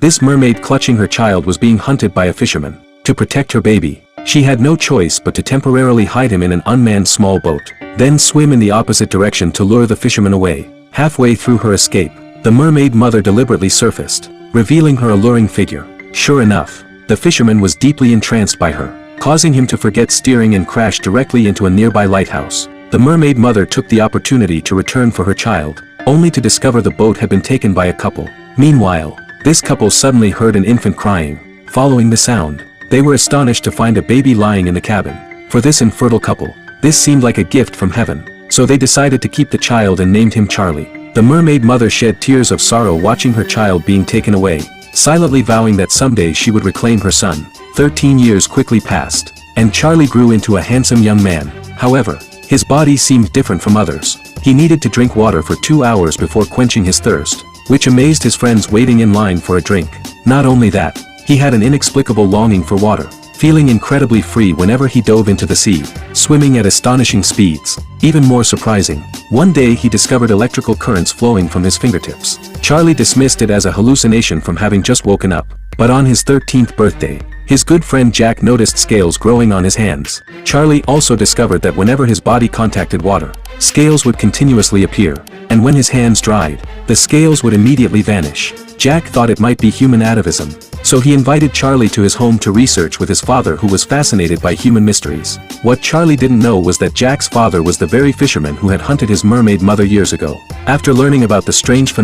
This mermaid clutching her child was being hunted by a fisherman. To protect her baby, she had no choice but to temporarily hide him in an unmanned small boat, then swim in the opposite direction to lure the fisherman away. Halfway through her escape, the mermaid mother deliberately surfaced, revealing her alluring figure. Sure enough, the fisherman was deeply entranced by her, causing him to forget steering and crash directly into a nearby lighthouse. The mermaid mother took the opportunity to return for her child, only to discover the boat had been taken by a couple. Meanwhile, this couple suddenly heard an infant crying. Following the sound, they were astonished to find a baby lying in the cabin. For this infertile couple, this seemed like a gift from heaven, so they decided to keep the child and named him Charlie. The mermaid mother shed tears of sorrow watching her child being taken away, silently vowing that someday she would reclaim her son. 13 years quickly passed, and Charlie grew into a handsome young man. However, his body seemed different from others. He needed to drink water for 2 hours before quenching his thirst, which amazed his friends waiting in line for a drink. Not only that, he had an inexplicable longing for water, feeling incredibly free whenever he dove into the sea, swimming at astonishing speeds. Even more surprising, one day he discovered electrical currents flowing from his fingertips. Charlie dismissed it as a hallucination from having just woken up, but on his 13th birthday, his good friend Jack noticed scales growing on his hands. Charlie also discovered that whenever his body contacted water, scales would continuously appear, and when his hands dried, the scales would immediately vanish. Jack thought it might be human atavism, so he invited Charlie to his home to research with his father, who was fascinated by human mysteries. What Charlie didn't know was that Jack's father was the very fisherman who had hunted his mermaid mother years ago. After learning about the strange phenomenon